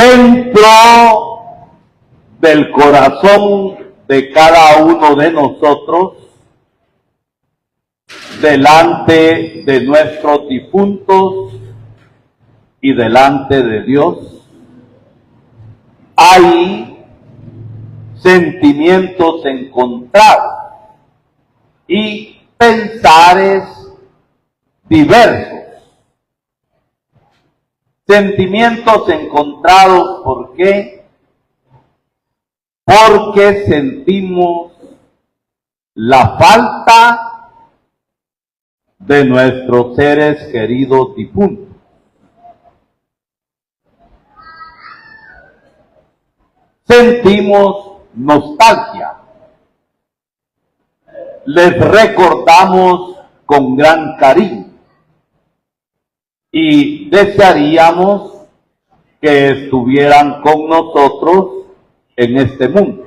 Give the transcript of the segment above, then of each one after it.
dentro del corazón de cada uno de nosotros, delante de nuestros difuntos y delante de Dios, hay sentimientos encontrados y pensares diversos. Sentimientos encontrados, ¿por qué? Porque sentimos la falta de nuestros seres queridos difuntos. Sentimos nostalgia. Les recordamos con gran cariño y desearíamos que estuvieran con nosotros en este mundo.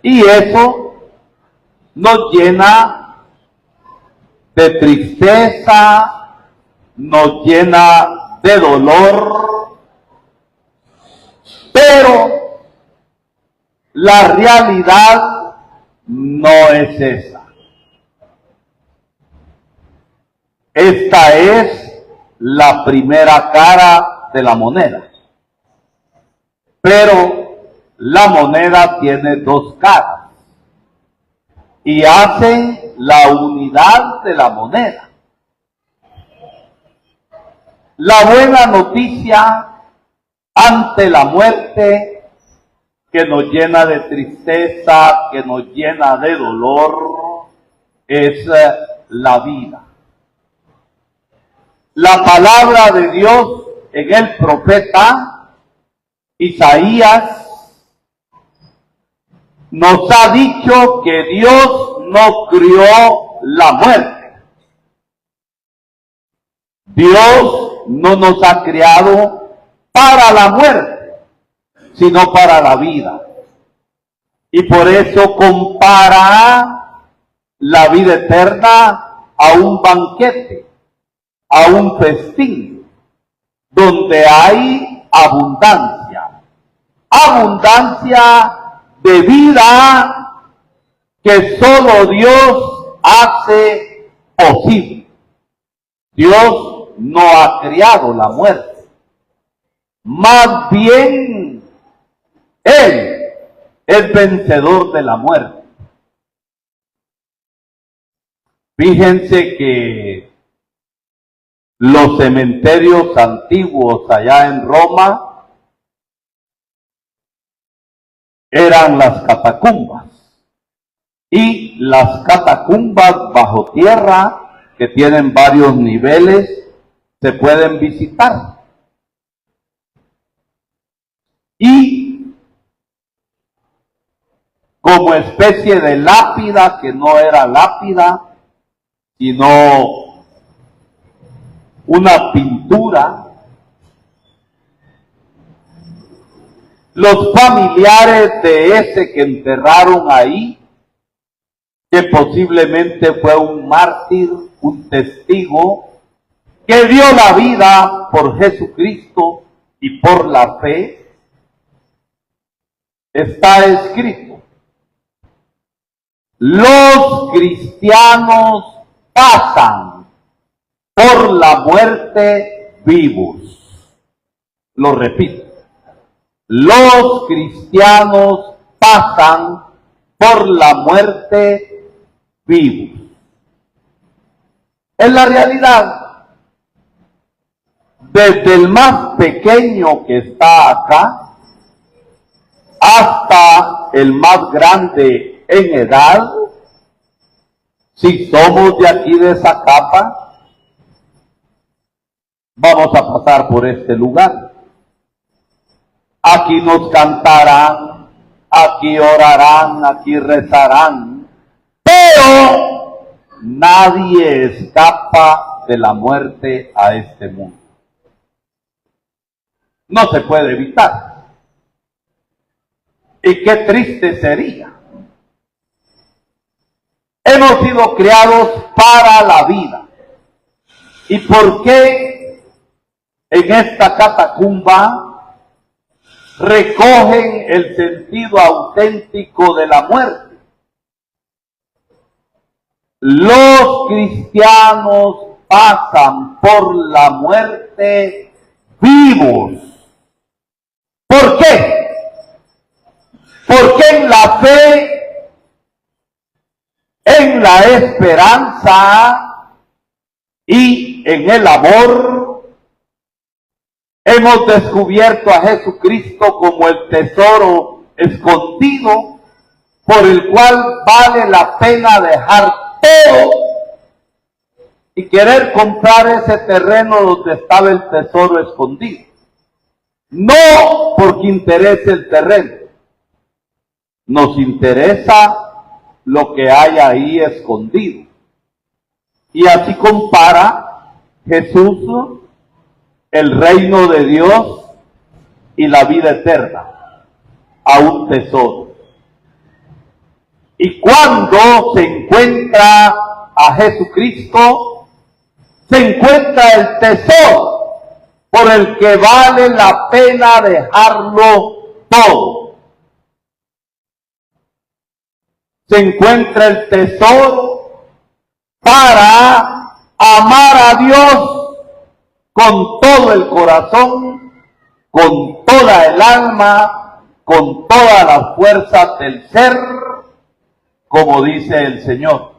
Y eso nos llena de tristeza, nos llena de dolor, pero la realidad no es esa. Esta es la primera cara de la moneda. Pero la moneda tiene dos caras y hacen la unidad de la moneda. La buena noticia ante la muerte, que nos llena de tristeza, que nos llena de dolor, es la vida. La palabra de Dios en el profeta Isaías nos ha dicho que Dios no crió la muerte. Dios no nos ha creado para la muerte, sino para la vida. Y por eso compara la vida eterna a un banquete, a un festín, donde hay abundancia. Abundancia de vida que solo Dios hace posible. Dios no ha creado la muerte. Más bien, Él es vencedor de la muerte. Fíjense que los cementerios antiguos allá en Roma eran las catacumbas, y las catacumbas bajo tierra, que tienen varios niveles, se pueden visitar. Y como especie de lápida, que no era lápida, sino una pintura, los familiares de ese que enterraron ahí, que posiblemente fue un mártir, un testigo, que dio la vida por Jesucristo y por la fe, está escrito: los cristianos pasan por la muerte vivos. Lo repito. Los cristianos pasan por la muerte vivos. En la realidad, desde el más pequeño que está acá, hasta el más grande en edad, si somos de aquí de Zacapa, vamos a pasar por este lugar. Aquí nos cantarán, aquí orarán, aquí rezarán, pero nadie escapa de la muerte a este mundo. No se puede evitar. Y qué triste sería. Hemos sido creados para la vida. ¿Y por qué en esta catacumba recogen el sentido auténtico de la muerte. Los cristianos pasan por la muerte vivos. ¿Por qué? Porque en la fe, en la esperanza y en el amor, hemos descubierto a Jesucristo como el tesoro escondido por el cual vale la pena dejar todo y querer comprar ese terreno donde estaba el tesoro escondido. No porque interese el terreno, nos interesa lo que hay ahí escondido. Y así compara Jesús el reino de Dios y la vida eterna a un tesoro. Y cuando se encuentra a Jesucristo, se encuentra el tesoro por el que vale la pena dejarlo todo. Se encuentra el tesoro para amar a Dios con todo el corazón, con toda el alma, con todas las fuerzas del ser, como dice el Señor.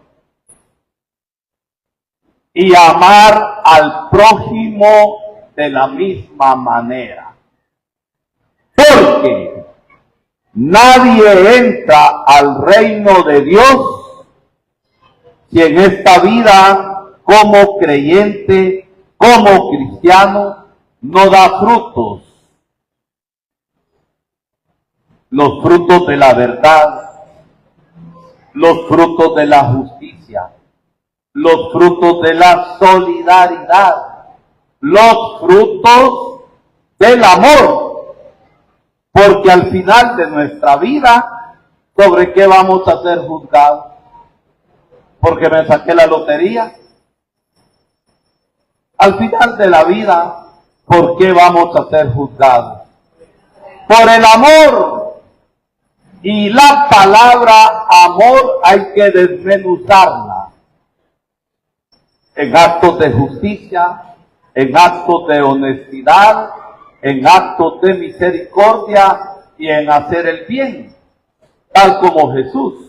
Y amar al prójimo de la misma manera. Porque nadie entra al reino de Dios si en esta vida, como creyente, como cristiano, no da frutos. Los frutos de la verdad, los frutos de la justicia, los frutos de la solidaridad, los frutos del amor. Porque al final de nuestra vida, ¿sobre qué vamos a ser juzgados? ¿Porque me saqué la lotería? Al final de la vida, ¿por qué vamos a ser juzgados? Por el amor. Y la palabra amor hay que desmenuzarla en actos de justicia, en actos de honestidad, en actos de misericordia y en hacer el bien, tal como Jesús.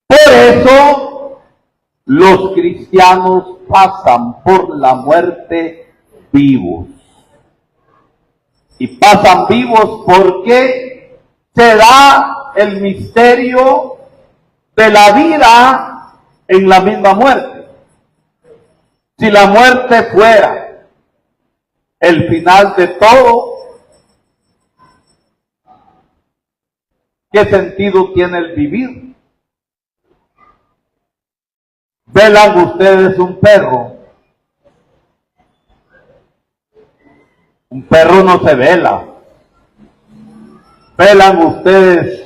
Por eso, los cristianos pasan por la muerte vivos. Y pasan vivos porque se da el misterio de la vida en la misma muerte. Si la muerte fuera el final de todo, ¿qué sentido tiene el vivir? ¿Velan ustedes un perro? Un perro no se vela. ¿Velan ustedes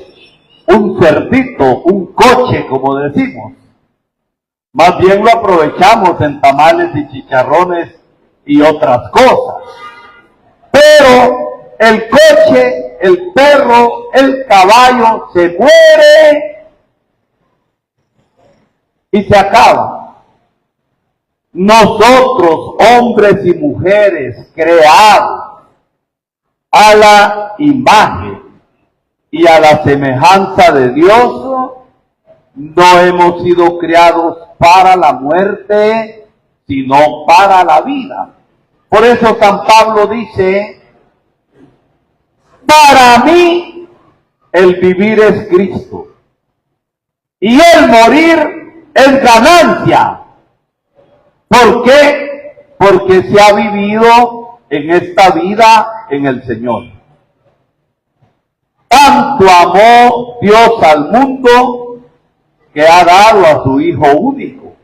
un cerdito, un coche, como decimos? Más bien lo aprovechamos en tamales y chicharrones y otras cosas. Pero el coche, el perro, el caballo se muere y se acaba. Nosotros, hombres y mujeres creados a la imagen y a la semejanza de Dios, no hemos sido creados para la muerte, sino para la vida. Por eso San Pablo dice, para mí el vivir es Cristo y el morir es ganancia. ¿Por qué? Porque se ha vivido en esta vida en el Señor. Tanto amó Dios al mundo que ha dado a su Hijo único,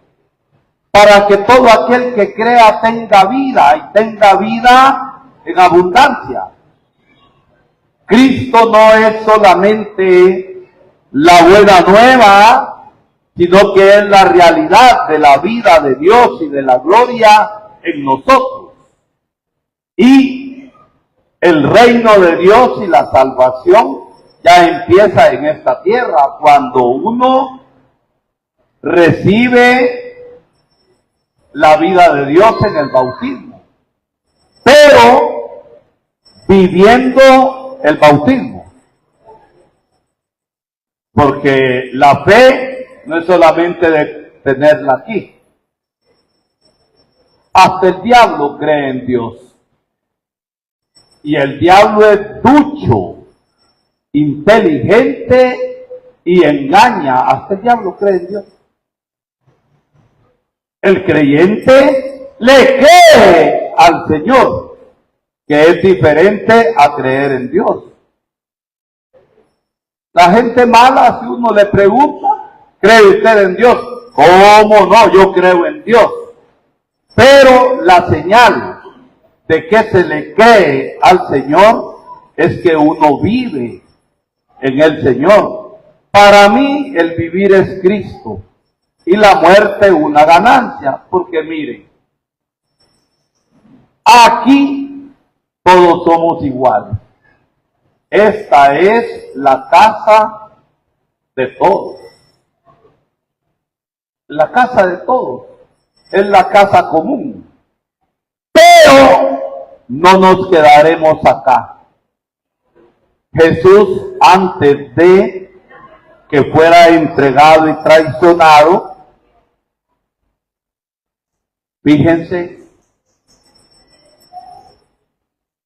para que todo aquel que crea tenga vida y tenga vida en abundancia. Cristo no es solamente la buena nueva, sino que es la realidad de la vida de Dios y de la gloria en nosotros. Y el reino de Dios y la salvación ya empieza en esta tierra cuando uno recibe la vida de Dios en el bautismo, pero viviendo el bautismo. Porque la fe no es solamente de tenerla aquí. Hasta el diablo cree en Dios. Y el diablo es ducho, inteligente y engaña. Hasta el diablo cree en Dios. El creyente le cree al Señor, que es diferente a creer en Dios. La gente mala, si uno le pregunta, ¿cree usted en Dios? ¿Cómo no? Yo creo en Dios. Pero la señal de que se le cree al Señor es que uno vive en el Señor. Para mí el vivir es Cristo y la muerte una ganancia, porque miren, aquí todos somos iguales. Esta es la casa de todos. La casa de todos. Es la casa común. Pero no nos quedaremos acá. Jesús, antes de que fuera entregado y traicionado, fíjense,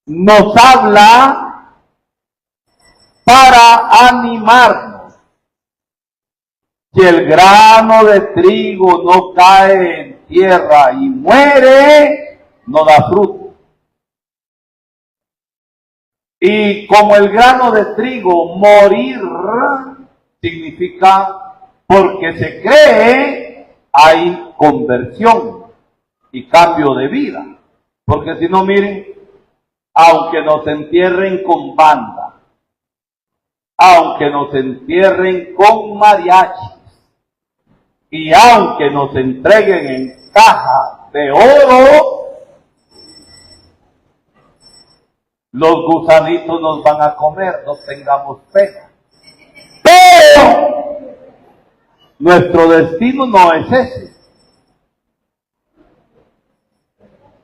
nos habla para animarnos. Si el grano de trigo no cae en tierra y muere, no da fruto. Y como el grano de trigo morir significa, porque se cree, hay conversión y cambio de vida. Porque si no, miren, aunque nos entierren con banda, aunque nos entierren con mariachis, y aunque nos entreguen en caja de oro, los gusanitos nos van a comer, no tengamos pena. Pero nuestro destino no es ese.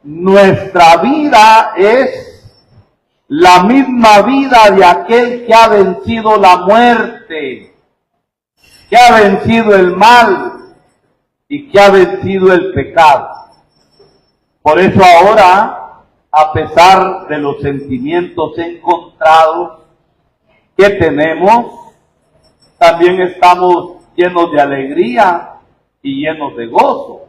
Nuestra vida es la misma vida de aquel que ha vencido la muerte, que ha vencido el mal y que ha vencido el pecado. Por eso ahora, a pesar de los sentimientos encontrados que tenemos, también estamos llenos de alegría y llenos de gozo,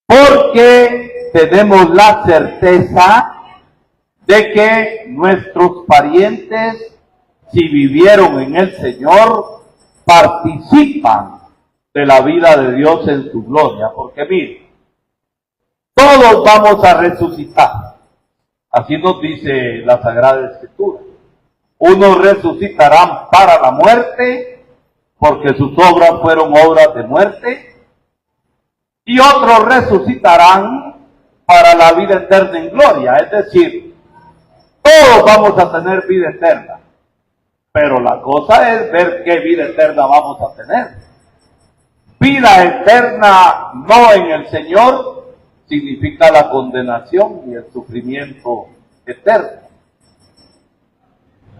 porque tenemos la certeza de que nuestros parientes, si vivieron en el Señor, participan de la vida de Dios en su gloria. Porque miren, todos vamos a resucitar. Así nos dice la Sagrada Escritura. Unos resucitarán para la muerte, porque sus obras fueron obras de muerte, y otros resucitarán para la vida eterna en gloria. Es decir, todos vamos a tener vida eterna, pero la cosa es ver qué vida eterna vamos a tener. Vida eterna no en el Señor significa la condenación y el sufrimiento eterno.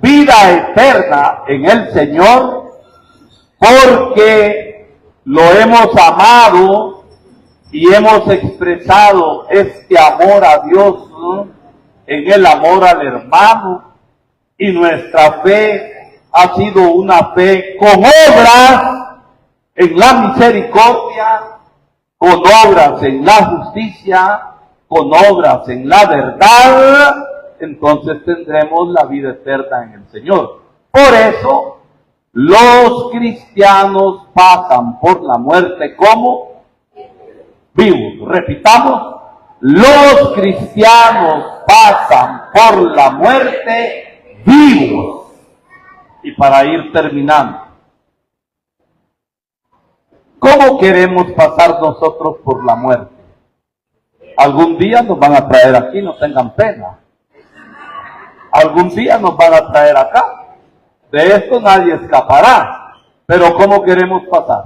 Vida eterna en el Señor porque lo hemos amado y hemos expresado este amor a Dios, ¿no?, en el amor al hermano, y nuestra fe ha sido una fe con obras en la misericordia, con obras en la justicia, con obras en la verdad. Entonces tendremos la vida eterna en el Señor. Por eso los cristianos pasan por la muerte como vivos. Repitamos, los cristianos pasan por la muerte vivos. Y para ir terminando, ¿cómo queremos pasar nosotros por la muerte? Algún día nos van a traer aquí, no tengan pena. Algún día nos van a traer acá. De esto nadie escapará. Pero ¿cómo queremos pasar?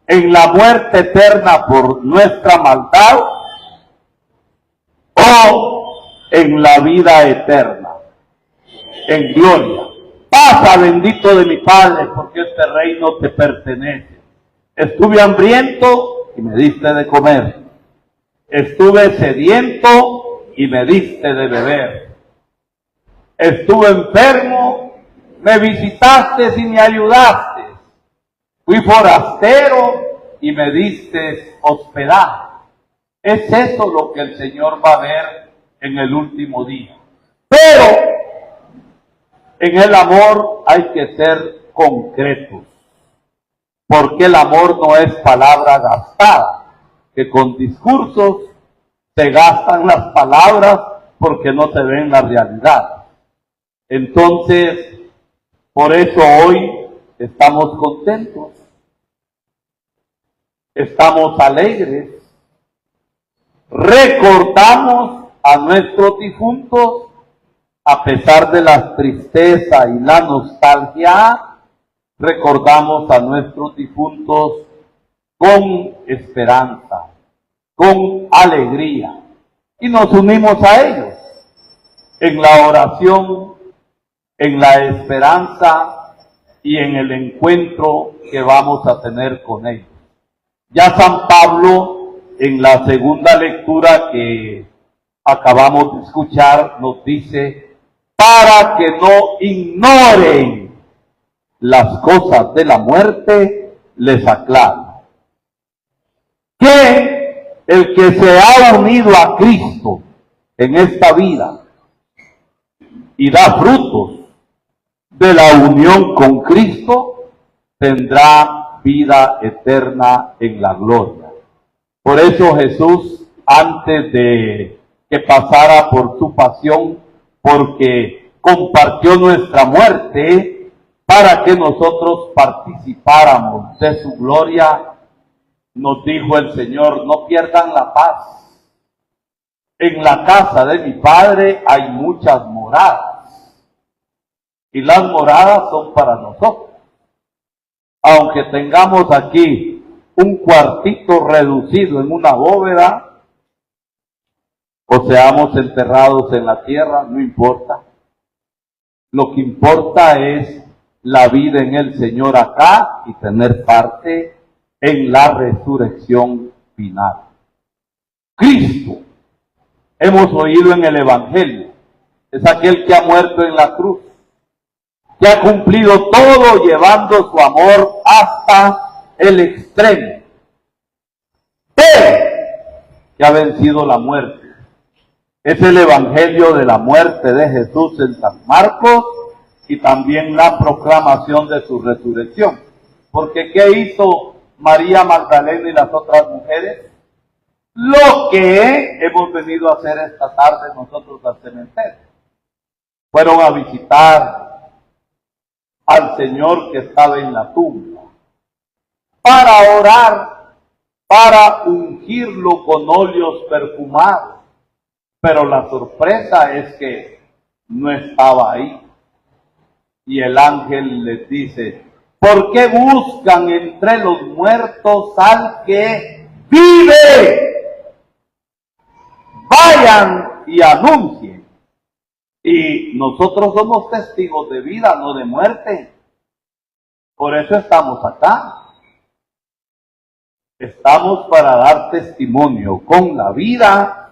¿En la muerte eterna por nuestra maldad o en la vida eterna, en gloria? Pasa, bendito de mi Padre, porque este reino te pertenece. Estuve hambriento y me diste de comer. Estuve sediento y me diste de beber. Estuve enfermo, me visitaste y me ayudaste. Fui forastero y me diste hospedaje. Es eso lo que el Señor va a ver en el último día. Pero en el amor hay que ser concretos, porque el amor no es palabra gastada, que con discursos se gastan las palabras porque no se ven la realidad. Entonces, por eso hoy estamos contentos, estamos alegres, recordamos a nuestros difuntos a pesar de la tristeza y la nostalgia. Recordamos a nuestros difuntos con esperanza, con alegría, y nos unimos a ellos en la oración, en la esperanza y en el encuentro que vamos a tener con ellos. Ya San Pablo, en la segunda lectura que acabamos de escuchar, nos dice: para que no ignoren las cosas de la muerte, les aclaro que el que se ha unido a Cristo en esta vida y da frutos de la unión con Cristo, tendrá vida eterna en la gloria. Por eso Jesús, antes de que pasara por su pasión, porque compartió nuestra muerte para que nosotros participáramos de su gloria, nos dijo el Señor: no pierdan la paz. En la casa de mi Padre hay muchas moradas, y las moradas son para nosotros. Aunque tengamos aquí un cuartito reducido en una bóveda, o seamos enterrados en la tierra, no importa. Lo que importa es la vida en el Señor acá y tener parte en la resurrección final. Cristo, hemos oído en el Evangelio, es aquel que ha muerto en la cruz, que ha cumplido todo llevando su amor hasta el extremo, pero que ha vencido la muerte. Es el Evangelio de la muerte de Jesús en San Marcos y también la proclamación de su resurrección. Porque ¿qué hizo María Magdalena y las otras mujeres? Lo que hemos venido a hacer esta tarde nosotros al cementerio. Fueron a visitar al Señor que estaba en la tumba, para orar, para ungirlo con óleos perfumados. Pero la sorpresa es que no estaba ahí. Y el ángel les dice: ¿por qué buscan entre los muertos al que vive? Vayan y anuncien. Y nosotros somos testigos de vida, no de muerte. Por eso estamos acá. Estamos para dar testimonio con la vida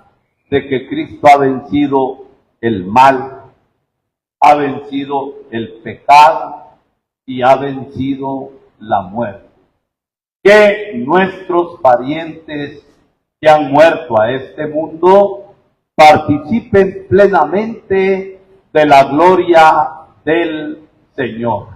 de que Cristo ha vencido el mal, ha vencido el pecado y ha vencido la muerte. Que nuestros parientes que han muerto a este mundo participen plenamente de la gloria del Señor.